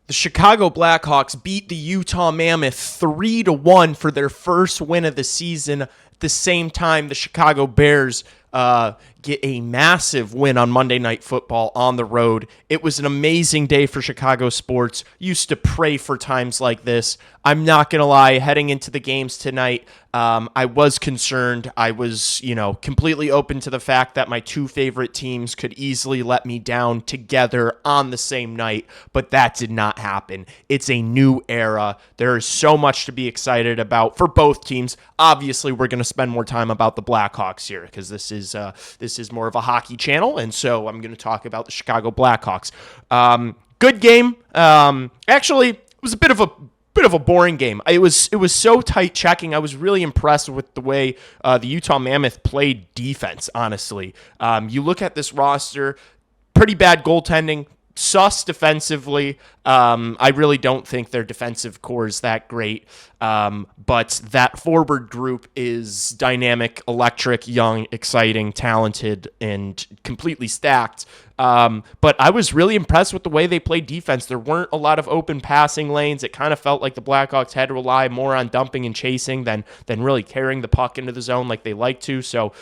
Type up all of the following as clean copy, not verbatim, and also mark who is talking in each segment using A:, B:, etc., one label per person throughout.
A: The Chicago Blackhawks beat the Utah Mammoth 3-1 for their first win of the season. At the same time, the Chicago Bears get a massive win on Monday Night Football on the road. It was an amazing day for Chicago sports. Used to pray for times like this. I'm not going to lie, heading into the games tonight, I was concerned. I was, completely open to the fact that my two favorite teams could easily let me down together on the same night, but that did not happen. It's a new era. There is so much to be excited about for both teams. Obviously, we're going to spend more time about the Blackhawks here because this is more of a hockey channel, and so I'm going to talk about the Chicago Blackhawks. Good game. Actually, it was a bit of a boring game. It was so tight checking. I was really impressed with the way the Utah Mammoth played defense, honestly. You look at this roster, pretty bad goaltending, sus defensively. I really don't think their defensive core is that great, but that forward group is dynamic, electric, young, exciting, talented, and completely stacked. But I was really impressed with the way they played defense. There weren't a lot of open passing lanes. It kind of felt like the Blackhawks had to rely more on dumping and chasing than really carrying the puck into the zone like they like to. So,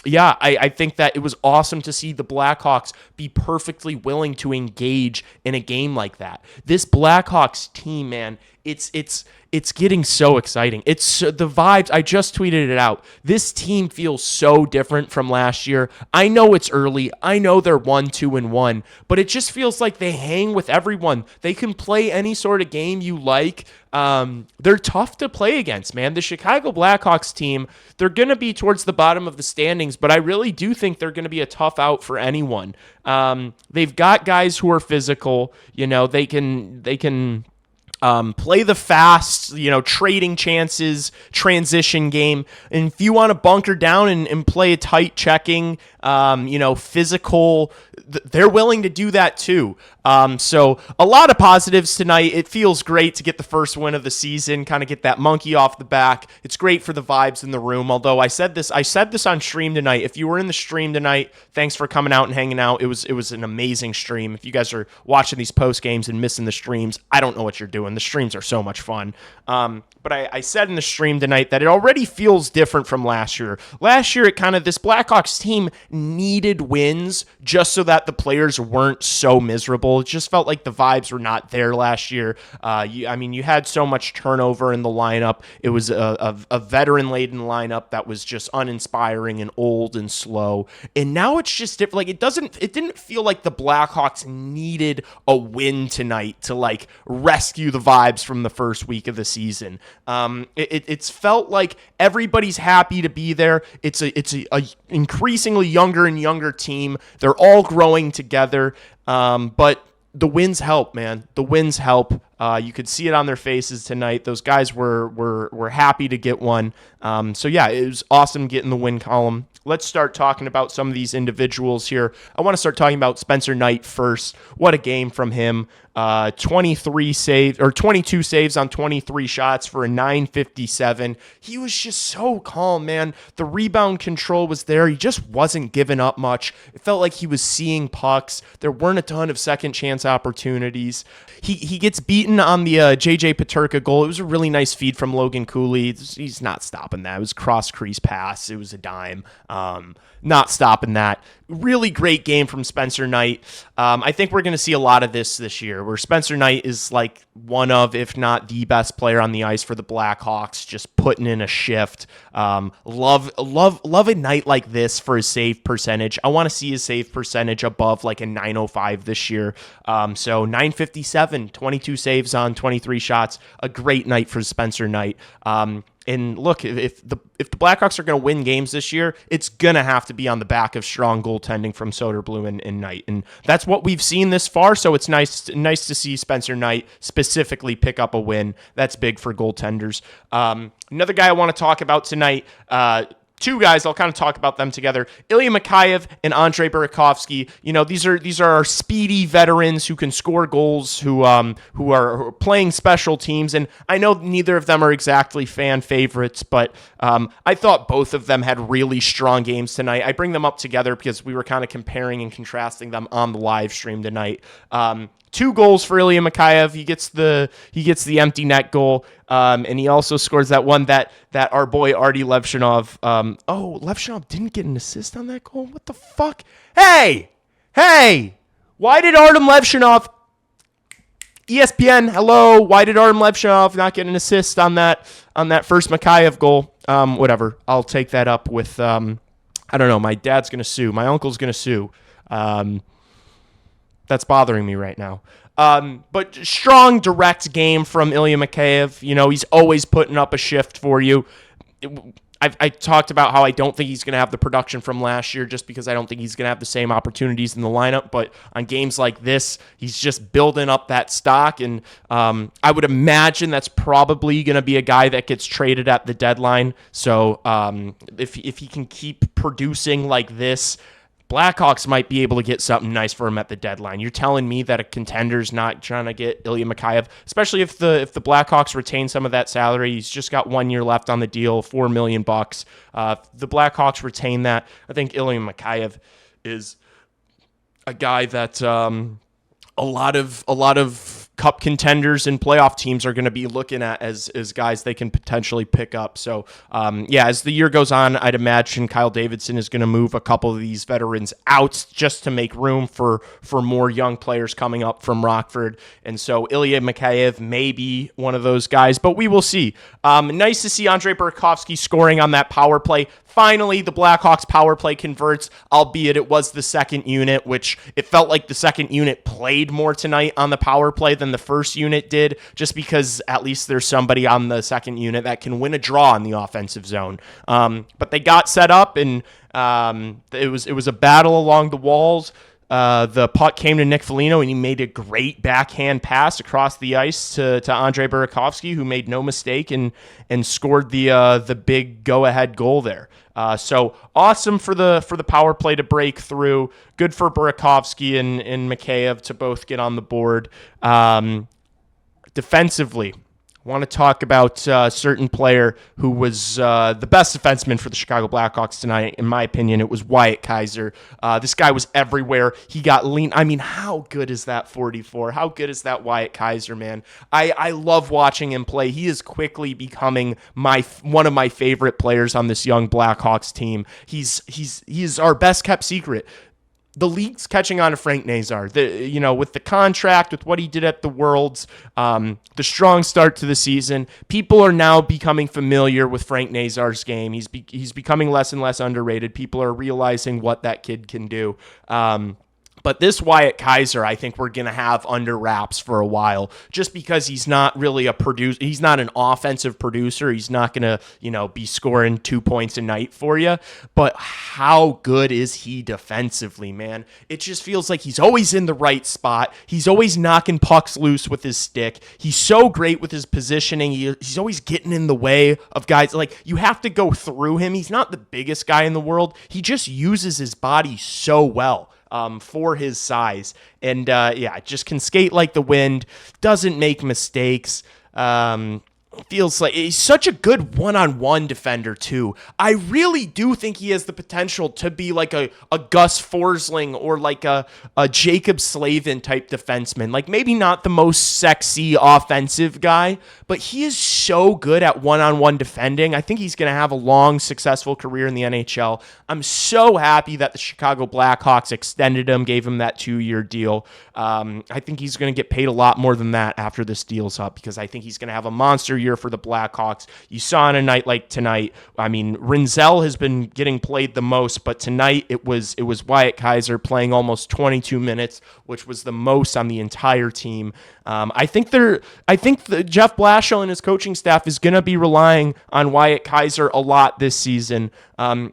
A: yeah, I think that it was awesome to see the Blackhawks be perfectly willing to engage in a game like that. This Blackhawks team, man, it's getting so exciting. It's the vibes. I just tweeted it out. This team feels so different from last year. I know it's early. I know they're 1-2-1, but it just feels like they hang with everyone. They can play any sort of game you like. They're tough to play against, man. The Chicago Blackhawks team, they're going to be towards the bottom of the standings, but I really do think they're going to be a tough out for anyone. They've got guys who are physical. They can play the fast, trading chances, transition game. And if you want to bunker down and play a tight checking, physical, they're willing to do that too. So a lot of positives tonight. It feels great to get the first win of the season, kind of get that monkey off the back. It's great for the vibes in the room. Although I said this on stream tonight. If you were in the stream tonight, thanks for coming out and hanging out. It was an amazing stream. If you guys are watching these post games and missing the streams, I don't know what you're doing. The streams are so much fun. But I said in the stream tonight that it already feels different from last year. Last year, this Blackhawks team needed wins just so that the players weren't so miserable. It just felt like the vibes were not there last year. You had so much turnover in the lineup. It was a veteran-laden lineup that was just uninspiring and old and slow. And now it's just different. It didn't feel like the Blackhawks needed a win tonight to rescue the vibes from the first week of the season. It's felt like everybody's happy to be there. It's a increasingly younger and younger team. They're all growing together. But the wins help, man. The wins help. You could see it on their faces tonight. Those guys were happy to get one. So yeah, it was awesome getting the win column. Let's start talking about some of these individuals here. I want to start talking about Spencer Knight first. What a game from him. 22 saves on 23 shots for a .957. He was just so calm, man. The rebound control was there. He just wasn't giving up much. It felt like he was seeing pucks. There weren't a ton of second chance opportunities. He gets beaten on the JJ Peterka goal. It was a really nice feed from Logan Cooley. He's not stopping that. It was cross crease pass. It was a dime. Not stopping that. Really great game from Spencer Knight. I think we're going to see a lot of this year, where Spencer Knight is one of, if not the best player on the ice for the Blackhawks, just putting in a shift. Love a night like this for his save percentage. I want to see his save percentage above a 905 this year. So .957, 22 saves on 23 shots. A great night for Spencer Knight. And look, if the Blackhawks are going to win games this year, it's going to have to be on the back of strong goaltending from Soderblom and Knight. And that's what we've seen this far, so it's nice to see Spencer Knight specifically pick up a win. That's big for goaltenders. Another guy I want to talk about tonight, two guys, I'll kind of talk about them together. Ilya Mikheyev and Andrei Burakovsky. These are our speedy veterans who can score goals, who are playing special teams. And I know neither of them are exactly fan favorites, but I thought both of them had really strong games tonight. I bring them up together because we were kind of comparing and contrasting them on the live stream tonight. 2 goals for Ilya Mikheyev. He gets the empty net goal, and he also scores that one that our boy Artie Levshinov. Levshinov didn't get an assist on that goal. What the fuck? Hey, why did Artem Levshinov? ESPN, hello. Why did Artem Levshinov not get an assist on that first Mikheyev goal? Whatever. I'll take that up with I don't know. My dad's gonna sue. My uncle's gonna sue. That's bothering me right now. But strong, direct game from Ilya Mikheyev. You know, he's always putting up a shift for you. I talked about how I don't think he's going to have the production from last year just because I don't think he's going to have the same opportunities in the lineup. But on games like this, he's just building up that stock. And I would imagine that's probably going to be a guy that gets traded at the deadline. So if he can keep producing like this, Blackhawks might be able to get something nice for him at the deadline. You're telling me that a contender's not trying to get Ilya Mikheyev, especially if the Blackhawks retain some of that salary. He's just got 1 year left on the deal, $4 million. The Blackhawks retain that. I think Ilya Mikheyev is a guy that a lot of cup contenders and playoff teams are going to be looking at as guys they can potentially pick up. So, as the year goes on, I'd imagine Kyle Davidson is going to move a couple of these veterans out just to make room for more young players coming up from Rockford. And so Ilya Mikheyev may be one of those guys, but we will see. Nice to see Andrei Burakovsky scoring on that power play. Finally, the Blackhawks power play converts, albeit it was the second unit, which it felt like the second unit played more tonight on the power play than the first unit did, just because at least there's somebody on the second unit that can win a draw in the offensive zone. But they got set up, and it was a battle along the walls. The puck came to Nick Foligno, and he made a great backhand pass across the ice to Andrei Burakovsky, who made no mistake and scored the big go-ahead goal there. So awesome for the power play to break through. Good for Burakovsky and Mikheyev to both get on the board. Defensively, I want to talk about a certain player who was the best defenseman for the Chicago Blackhawks tonight. In my opinion, it was Wyatt Kaiser. This guy was everywhere. He got lean. I mean, how good is that 44? How good is that Wyatt Kaiser, man? I love watching him play. He is quickly becoming one of my favorite players on this young Blackhawks team. He's our best kept secret. The league's catching on to Frank Nazar. With the contract, with what he did at the Worlds, the strong start to the season, people are now becoming familiar with Frank Nazar's game. He's becoming less and less underrated. People are realizing what that kid can do. But this Wyatt Kaiser, I think we're going to have under wraps for a while, just because he's not really a producer. He's not an offensive producer. He's not going to, be scoring 2 points a night for you. But how good is he defensively, man? It just feels like he's always in the right spot. He's always knocking pucks loose with his stick. He's so great with his positioning. He's always getting in the way of guys. Like, you have to go through him. He's not the biggest guy in the world. He just uses his body so well. For his size. And just can skate like the wind, doesn't make mistakes. Feels like he's such a good one-on-one defender too. I really do think he has the potential to be like a Gus Forsling or like a Jacob Slavin type defenseman. Like, maybe not the most sexy offensive guy, but he is so good at one-on-one defending. I think he's going to have a long, successful career in the NHL. I'm so happy that the Chicago Blackhawks extended him, gave him that 2-year deal. I think he's going to get paid a lot more than that after this deal's up, because I think he's going to have a monster year for the Blackhawks. You saw on a night like tonight, I mean, Rinzel has been getting played the most, but tonight it was Wyatt Kaiser playing almost 22 minutes, which was the most on the entire team. I think Jeff Blashill and his coaching staff is going to be relying on Wyatt Kaiser a lot this season.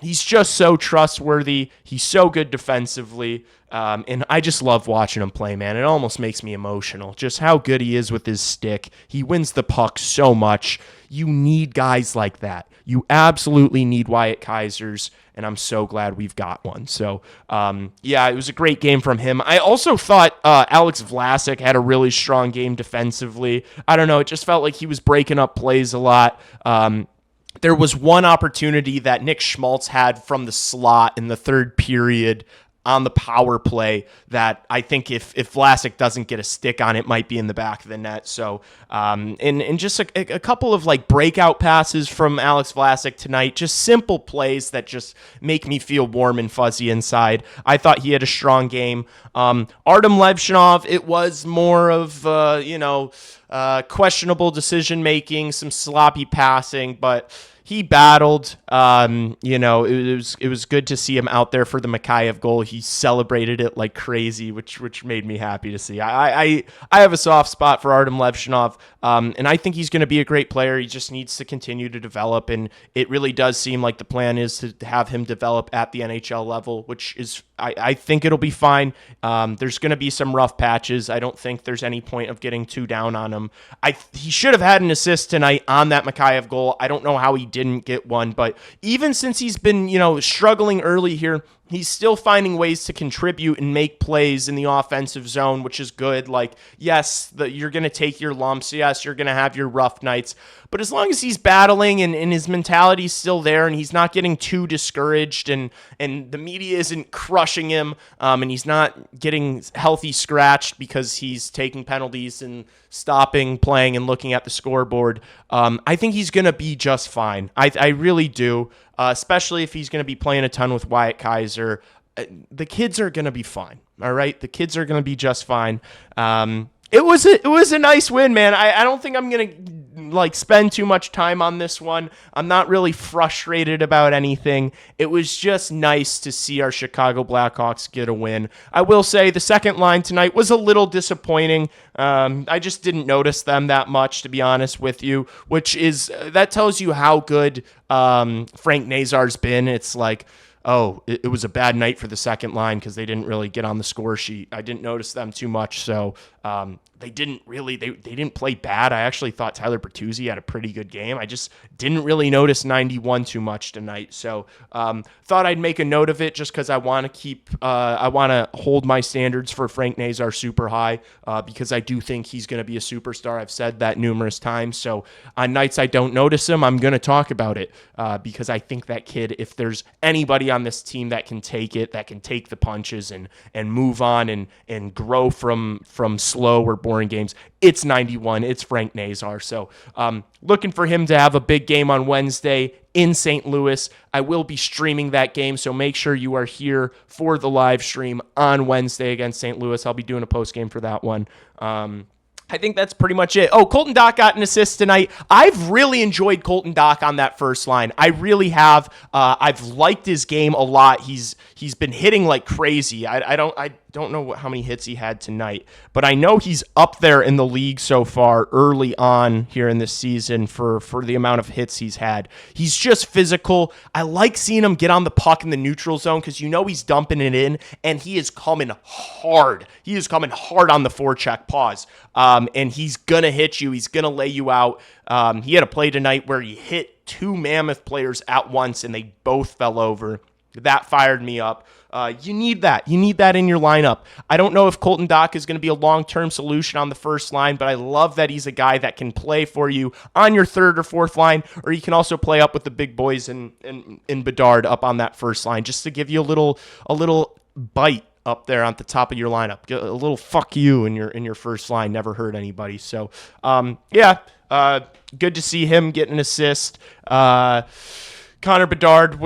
A: He's just so trustworthy. He's so good defensively. And I just love watching him play, man. It almost makes me emotional. Just how good he is with his stick. He wins the puck so much. You need guys like that. You absolutely need Wyatt Kaisers, and I'm so glad we've got one. So, it was a great game from him. I also thought Alex Vlasic had a really strong game defensively. I don't know. It just felt like he was breaking up plays a lot. There was one opportunity that Nick Schmaltz had from the slot in the third period. on the power play that I think if Vlasic doesn't get a stick on it, might be in the back of the net. So, and just a couple of like breakout passes from Alex Vlasic tonight, just simple plays that just make me feel warm and fuzzy inside. I thought he had a strong game. Artem Levshinov, it was more of, questionable decision making, some sloppy passing, but he battled. It was good to see him out there for the Mikheyev goal. He celebrated it like crazy, which made me happy to see. I have a soft spot for Artem Levshinov, and I think he's going to be a great player. He just needs to continue to develop, and it really does seem like the plan is to have him develop at the NHL level, which is I think it'll be fine. There's going to be some rough patches. I don't think there's any point of getting too down on him. He should have had an assist tonight on that Mikheyev goal. I don't know how he didn't get one, but even since he's been, struggling early here, he's still finding ways to contribute and make plays in the offensive zone, which is good. Like, yes, you're going to take your lumps. Yes, you're going to have your rough nights. But as long as he's battling and his mentality's still there and he's not getting too discouraged and the media isn't crushing him and he's not getting healthy scratched because he's taking penalties and stopping playing and looking at the scoreboard, I think he's going to be just fine. I really do. Especially if he's going to be playing a ton with Wyatt Kaiser. The kids are going to be fine, all right? The kids are going to be just fine. It was a nice win, man. I don't think I'm going to spend too much time on this one. I'm not really frustrated about anything. It was just nice to see our Chicago Blackhawks get a win. I will say the second line tonight was a little disappointing. I just didn't notice them that much, to be honest with you, which is that tells you how good Frank Nazar's been. It's like, oh, it was a bad night for the second line because they didn't really get on the score sheet. I didn't notice them too much, so they didn't play bad. I actually thought Tyler Bertuzzi had a pretty good game. I just didn't really notice 91 too much tonight, so thought I'd make a note of it just because I want to hold my standards for Frank Nazar super high because I do think he's going to be a superstar. I've said that numerous times, so on nights I don't notice him, I'm going to talk about it because I think that kid, if there's anybody on this team that can take it, that can take the punches and move on and grow from slow or boring games, it's 91. It's Frank Nazar. So looking for him to have a big game on Wednesday in St. Louis. I will be streaming that game, so make sure you are here for the live stream on Wednesday against St. Louis. I'll be doing a post game for that one. I think that's pretty much it. Oh, Colton Dach got an assist tonight. I've really enjoyed Colton Dach on that first line. I really have. I've liked his game a lot. He's been hitting like crazy. I don't know how many hits he had tonight, but I know he's up there in the league so far early on here in this season for the amount of hits he's had. He's just physical. I like seeing him get on the puck in the neutral zone because he's dumping it in, and he is coming hard. He is coming hard on the forecheck pause. And he's going to hit you. He's going to lay you out. He had a play tonight where he hit two Mammoth players at once, and they both fell over. That fired me up. You need that. You need that in your lineup. I don't know if Colton Dach is going to be a long-term solution on the first line, but I love that he's a guy that can play for you on your third or fourth line, or he can also play up with the big boys and Bedard up on that first line just to give you a little bite up there on the top of your lineup. Get a little fuck you in your first line. Never hurt anybody. So, good to see him get an assist. Connor Bedard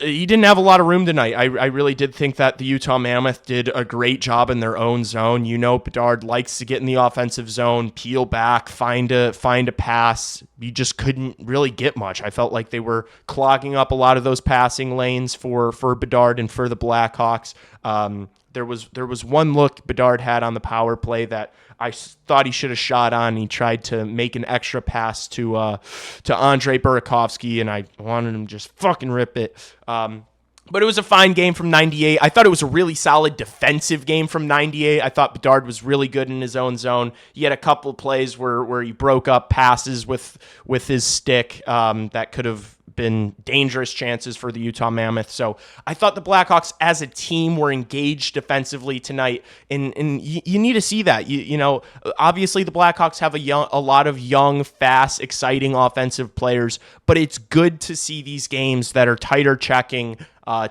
A: he didn't have a lot of room tonight. I really did think that the Utah Mammoth did a great job in their own zone. Bedard likes to get in the offensive zone, peel back, find a pass. You just couldn't really get much. I felt like they were clogging up a lot of those passing lanes for Bedard and for the Blackhawks. There was one look Bedard had on the power play that I thought he should have shot on. He tried to make an extra pass to Andre Burakovsky, and I wanted him to just fucking rip it. But it was a fine game from 98. I thought it was a really solid defensive game from 98. I thought Bedard was really good in his own zone. He had a couple of plays where he broke up passes with his stick that could have been dangerous chances for the Utah Mammoth. So I thought the Blackhawks as a team were engaged defensively tonight, and you need to see that. Obviously the Blackhawks have a lot of young, fast, exciting offensive players, but it's good to see these games that are tighter checking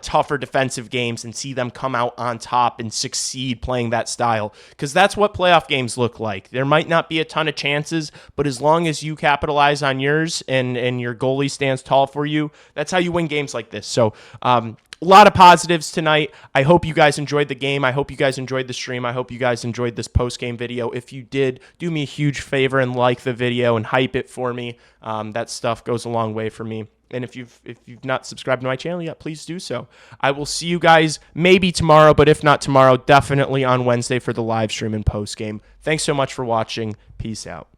A: tougher defensive games and see them come out on top and succeed playing that style, because that's what playoff games look like. There might not be a ton of chances, but as long as you capitalize on yours and your goalie stands tall for you, that's how you win games like this. So a lot of positives tonight. I hope you guys enjoyed the game. I hope you guys enjoyed the stream. I hope you guys enjoyed this post-game video. If you did, do me a huge favor and like the video and hype it for me. That stuff goes a long way for me. And if you've not subscribed to my channel yet, please do so. I will see you guys maybe tomorrow, but if not tomorrow, definitely on Wednesday for the live stream and post-game. Thanks so much for watching. Peace out.